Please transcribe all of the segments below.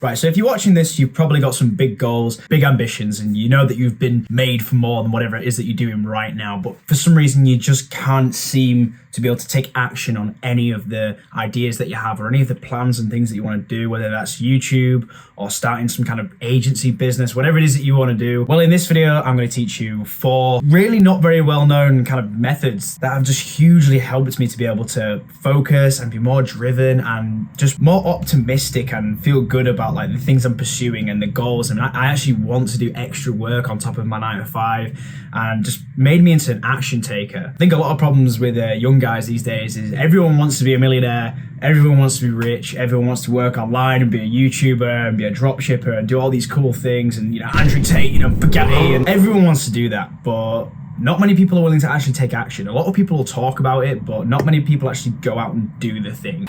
Right, so if you're watching this, you've probably got some big goals, big ambitions, and you know that you've been made for more than whatever it is that you're doing right now. But for some reason, you just can't seem to be able to take action on any of the ideas that you have or any of the plans and things that you want to do, whether that's YouTube or starting some kind of agency business, whatever it is that you want to do. Well, in this video, I'm going to teach you 4 really not very well-known kind of methods that have just hugely helped me to be able to focus and be more driven and just more optimistic and feel good about like the things I'm pursuing and the goals. And I actually want to do extra work on top of my 9 to 5 and just made me into an action taker. I think a lot of problems with young guys these days is everyone wants to be a millionaire, everyone wants to be rich, everyone wants to work online and be a YouTuber and be a drop shipper and do all these cool things and, you know, Andrew Tate, you know, Bugatti, and everyone wants to do that, but not many people are willing to actually take action. A lot of people will talk about it, but not many people actually go out and do the thing.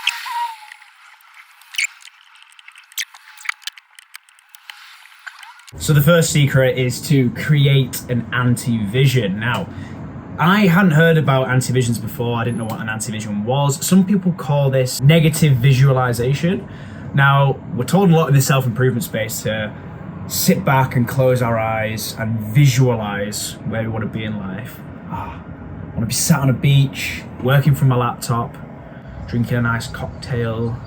So the first secret is to create an anti-vision. Now, I hadn't heard about anti-visions before. I didn't know what an anti-vision was. Some people call this negative visualization. Now, we're told a lot in the self-improvement space to sit back and close our eyes and visualize where we want to be in life. I want to be sat on a beach, working from my laptop, drinking a nice cocktail,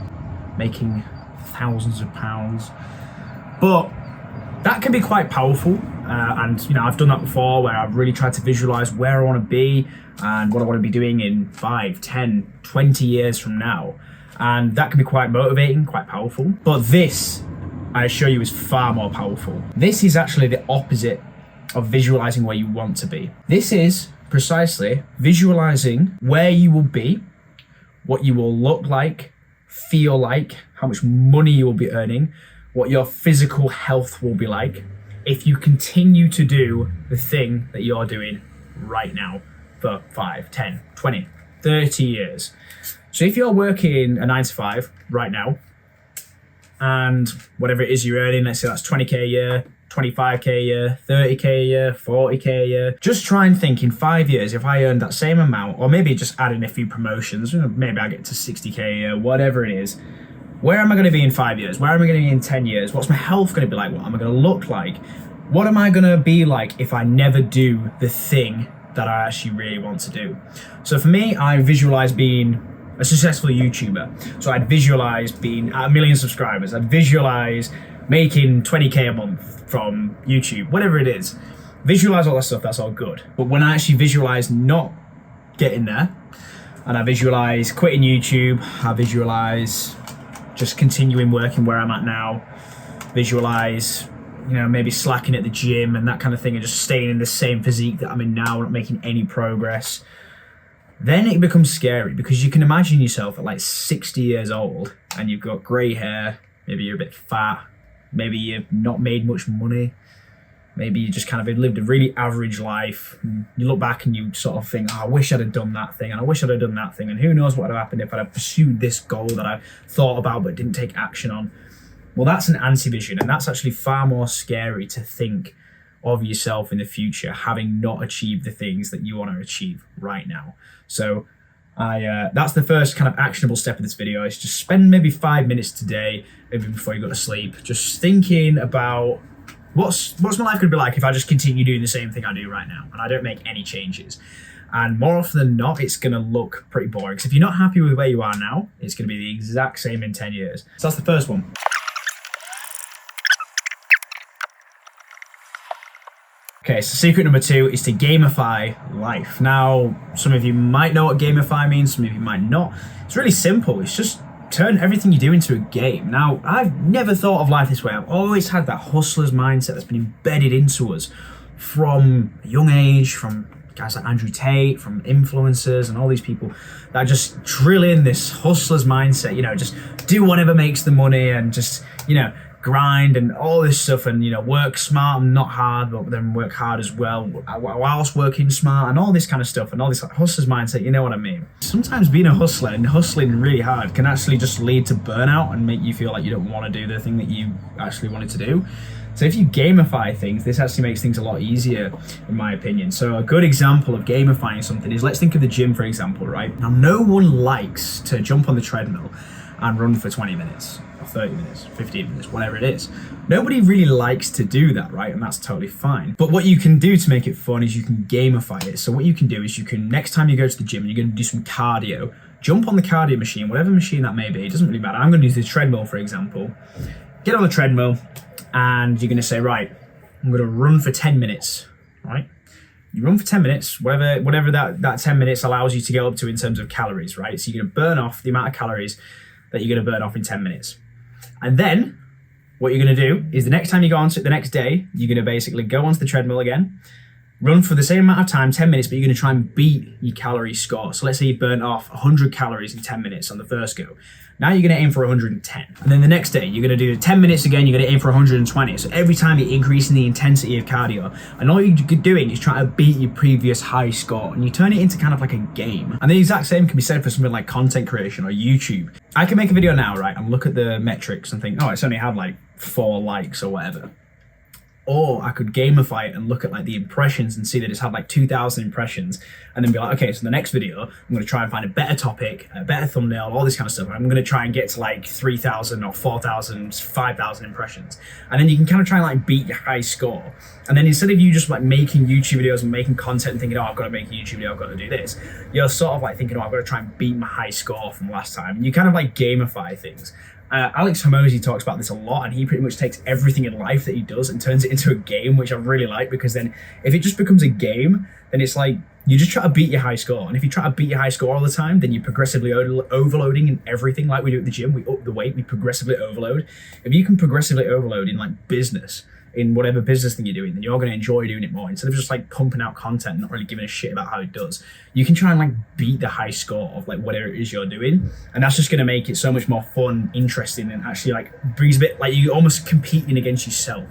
making thousands of pounds. But that can be quite powerful, and you know, I've done that before where I've really tried to visualize where I want to be and what I want to be doing in 5, 10, 20 years from now. And that can be quite motivating, quite powerful. But this, I assure you, is far more powerful. This is actually the opposite of visualizing where you want to be. This is precisely visualizing where you will be, what you will look like, feel like, how much money you will be earning, what your physical health will be like if you continue to do the thing that you're doing right now for 5, 10, 20, 30 years. So if you're working a 9 to 5 right now, and whatever it is you're earning, let's say that's 20K a year, 25K a year, 30K a year, 40K a year, just try and think in 5 years, if I earned that same amount, or maybe just add in a few promotions, maybe I get to 60K a year, whatever it is, where am I going to be in 5 years? Where am I going to be in 10 years? What's my health going to be like? What am I going to look like? What am I going to be like if I never do the thing that I actually really want to do? So for me, I visualize being a successful YouTuber. So I'd visualize being at 1 million subscribers. I'd visualize making 20K a month from YouTube, whatever it is. Visualize all that stuff, that's all good. But when I actually visualize not getting there, and I visualize quitting YouTube, I visualize just continuing working where I'm at now, visualize, you know, maybe slacking at the gym and that kind of thing and just staying in the same physique that I'm in now, not making any progress, then it becomes scary because you can imagine yourself at like 60 years old and you've got grey hair, maybe you're a bit fat, maybe you've not made much money, maybe you just kind of lived a really average life. And you look back and you sort of think, oh, I wish I'd have done that thing and I wish I'd have done that thing and who knows what would have happened if I'd have pursued this goal that I thought about but didn't take action on. Well, that's an anti-vision, and that's actually far more scary to think of yourself in the future having not achieved the things that you want to achieve right now. So that's the first kind of actionable step of this video, is just spend maybe 5 minutes today, maybe before you go to sleep, just thinking about what's my life going to be like if I just continue doing the same thing I do right now and I don't make any changes. And more often than not, it's going to look pretty boring. Because if you're not happy with where you are now, it's going to be the exact same in 10 years. So that's the first one. Okay, so secret number 2 is to gamify life. Now, some of you might know what gamify means, some of you might not. It's really simple. It's just turn everything you do into a game. Now, I've never thought of life this way. I've always had that hustler's mindset that's been embedded into us from a young age, from guys like Andrew Tate, from influencers and all these people that just drill in this hustler's mindset, you know, just do whatever makes the money and just, you know, grind and all this stuff and, you know, work smart and not hard, but then work hard as well whilst working smart and all this kind of stuff and all this like hustler's mindset, you know what I mean? Sometimes being a hustler and hustling really hard can actually just lead to burnout and make you feel like you don't want to do the thing that you actually wanted to do. So if you gamify things, this actually makes things a lot easier, in my opinion. So a good example of gamifying something is, let's think of the gym, for example, right? Now, no one likes to jump on the treadmill and run for 20 minutes. or 30 minutes, 15 minutes, whatever it is. Nobody really likes to do that, right? And that's totally fine. But what you can do to make it fun is you can gamify it. So what you can do is you can, next time you go to the gym and you're going to do some cardio, jump on the cardio machine, whatever machine that may be, it doesn't really matter. I'm going to use the treadmill, for example. Get on the treadmill and you're going to say, right, I'm going to run for 10 minutes, right? You run for 10 minutes, whatever that 10 minutes allows you to get up to in terms of calories, right? So you're going to burn off the amount of calories that you're going to burn off in 10 minutes. And then what you're going to do is the next time you go on to the next day, you're going to basically go onto the treadmill again, run for the same amount of time, 10 minutes, but you're going to try and beat your calorie score. So let's say you burnt off 100 calories in 10 minutes on the first go. Now you're going to aim for 110. And then the next day, you're going to do 10 minutes again, you're going to aim for 120. So every time you're increasing the intensity of cardio. And all you're doing is trying to beat your previous high score. And you turn it into kind of like a game. And the exact same can be said for something like content creation or YouTube. I can make a video now, right, and look at the metrics and think, oh, it's only had like 4 likes or whatever. Or I could gamify it and look at like the impressions and see that it's had like 2,000 impressions and then be like, okay, so the next video, I'm going to try and find a better topic, a better thumbnail, all this kind of stuff. I'm going to try and get to like 3,000 or 4,000, 5,000 impressions. And then you can kind of try and like beat your high score. And then instead of you just like making YouTube videos and making content and thinking, oh, I've got to make a YouTube video, I've got to do this, you're sort of like thinking, oh, I've got to try and beat my high score from last time. And you kind of like gamify things. Alex Hormozi talks about this a lot, and he pretty much takes everything in life that he does and turns it into a game, which I really like, because then if it just becomes a game, then it's like you just try to beat your high score. And if you try to beat your high score all the time, then you're progressively overloading in everything, like we do at the gym. We up the weight, we progressively overload. If you can progressively overload in like business, in whatever business thing you're doing, then you're going to enjoy doing it more. Instead of just like pumping out content and not really giving a shit about how it does, you can try and like beat the high score of like whatever it is you're doing. And that's just going to make it so much more fun, interesting, and actually like brings a bit like you almost competing against yourself.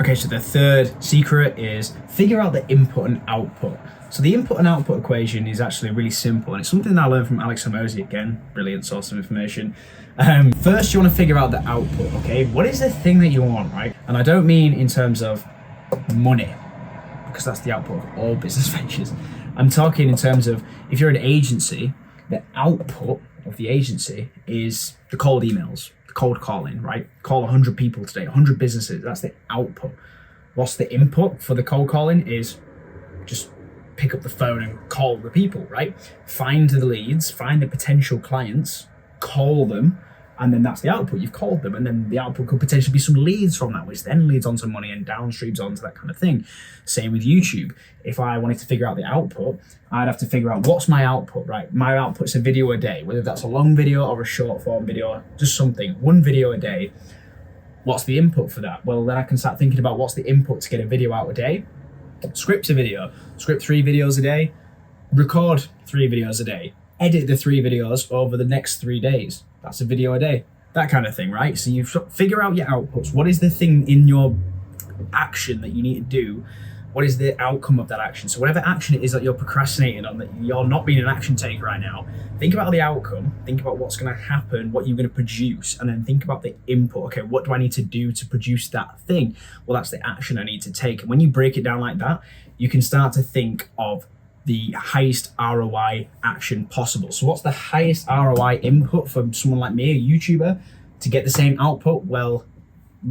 Okay, so the third secret is figure out the input and output. So the input and output equation is actually really simple, and it's something that I learned from Alex Hormozi, again, brilliant source of information. First, you want to figure out the output, okay? What is the thing that you want, right? And I don't mean in terms of money, because that's the output of all business ventures. I'm talking in terms of, if you're an agency, the output of the agency is the cold emails, the cold calling, right? Call 100 people today, 100 businesses, that's the output. What's the input for the cold calling is just pick up the phone and call the people, right? Find the leads, find the potential clients, call them, and then that's the output. You've called them, and then the output could potentially be some leads from that, which then leads on to money and downstreams onto that kind of thing. Same with YouTube. If I wanted to figure out the output, I'd have to figure out what's my output, right? My output's a video a day, whether that's a long video or a short form video, just something, one video a day. What's the input for that? Well, then I can start thinking about what's the input to get a video out a day. Script a video, script 3 videos a day, record 3 videos a day, edit the 3 videos over the next 3 days. That's a video a day, that kind of thing, right? So you figure out your outputs. What is the thing in your action that you need to do? What is the outcome of that action? So whatever action it is that you're procrastinating on, that you're not being an action taker right now, think about the outcome, think about what's going to happen, what you're going to produce, and then think about the input. Okay, what do I need to do to produce that thing? Well, that's the action I need to take. And when you break it down like that, you can start to think of the highest ROI action possible. So what's the highest ROI input for someone like me, a YouTuber, to get the same output? Well,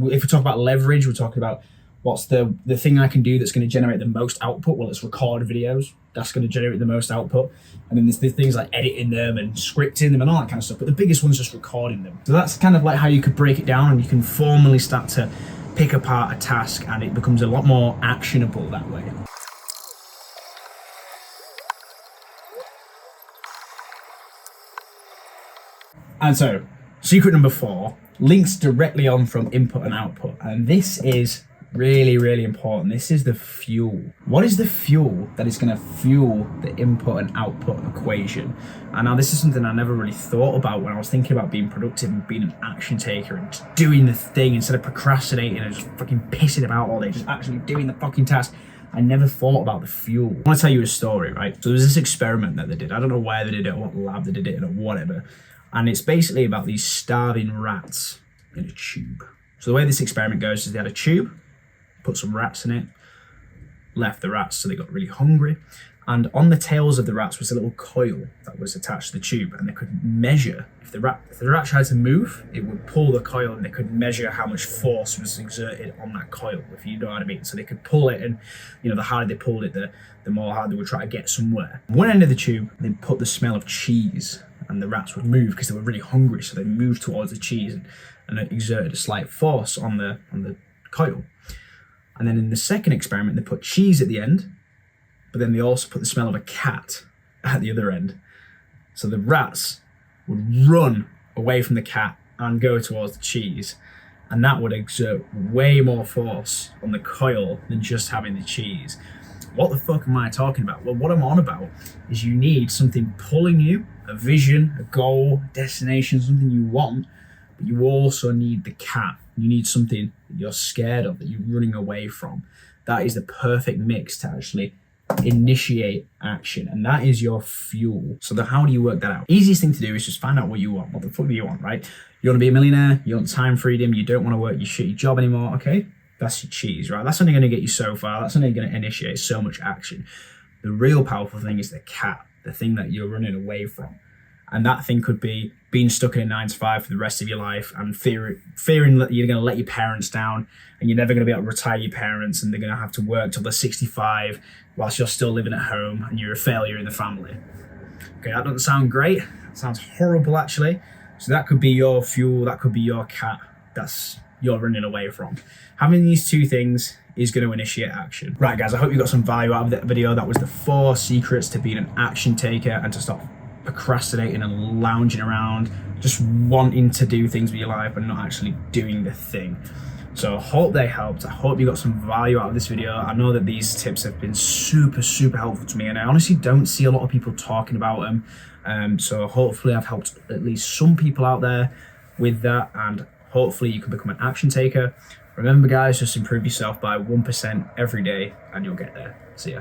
if we talk about leverage, we're talking about what's the thing I can do that's going to generate the most output? Well, it's record videos. That's going to generate the most output. And then there's the things like editing them and scripting them and all that kind of stuff. But the biggest one's just recording them. So that's kind of like how you could break it down, and you can formally start to pick apart a task, and it becomes a lot more actionable that way. And so, secret number 4 links directly on from input and output. And this is really, really important. This is the fuel. What is the fuel that is going to fuel the input and output equation? And now this is something I never really thought about when I was thinking about being productive and being an action taker and just doing the thing instead of procrastinating and just fucking pissing about all day, just actually doing the fucking task. I never thought about the fuel. I want to tell you a story, right? So there was this experiment that they did. I don't know where they did it or what lab they did it in or whatever. And it's basically about these starving rats in a tube. So the way this experiment goes is they had a tube, put some rats in it, left the rats so they got really hungry, And on the tails of the rats was a little coil that was attached to the tube, and they could measure if the rat tried to move, it would pull the coil, and they could measure how much force was exerted on that coil, if you know what I mean. So they could pull it, and the harder they pulled it, the more hard they would try to get somewhere. One end of the tube, they put the smell of cheese, and the rats would move because they were really hungry, so they moved towards the cheese and it exerted a slight force on the coil. And then in the second experiment, they put cheese at the end, but then they also put the smell of a cat at the other end. So the rats would run away from the cat and go towards the cheese, and that would exert way more force on the coil than just having the cheese. What the fuck am I talking about? Well, what I'm on about is you need something pulling you, a vision, a goal, a destination, something you want, but you also need the cat. You need something that you're scared of, that you're running away from. That is the perfect mix to actually initiate action, and that is your fuel. So how do you work that out? Easiest thing to do is just find out what you want. What the fuck do you want, right? You want to be a millionaire, you want time freedom, you don't want to work your shitty job anymore, okay? That's your cheese, right? That's only going to get you so far. That's only going to initiate so much action. The real powerful thing is the cat, the thing that you're running away from. And that thing could be being stuck in a 9-to-5 for the rest of your life and fearing that you're going to let your parents down and you're never going to be able to retire your parents and they're going to have to work till they're 65 whilst you're still living at home and you're a failure in the family. Okay, that doesn't sound great. It sounds horrible, actually. So that could be your fuel. That could be your cat. That's you're running away from. Having these two things is going to initiate action. Right, guys, I hope you got some value out of that video. That was the 4 secrets to being an action taker and to stop procrastinating and lounging around, just wanting to do things with your life but not actually doing the thing. So I hope they helped. I hope you got some value out of this video. I know that these tips have been super helpful to me, and I honestly don't see a lot of people talking about them. So hopefully I've helped at least some people out there with that, and hopefully you can become an action taker. Remember, guys, just improve yourself by 1% every day and you'll get there. See ya.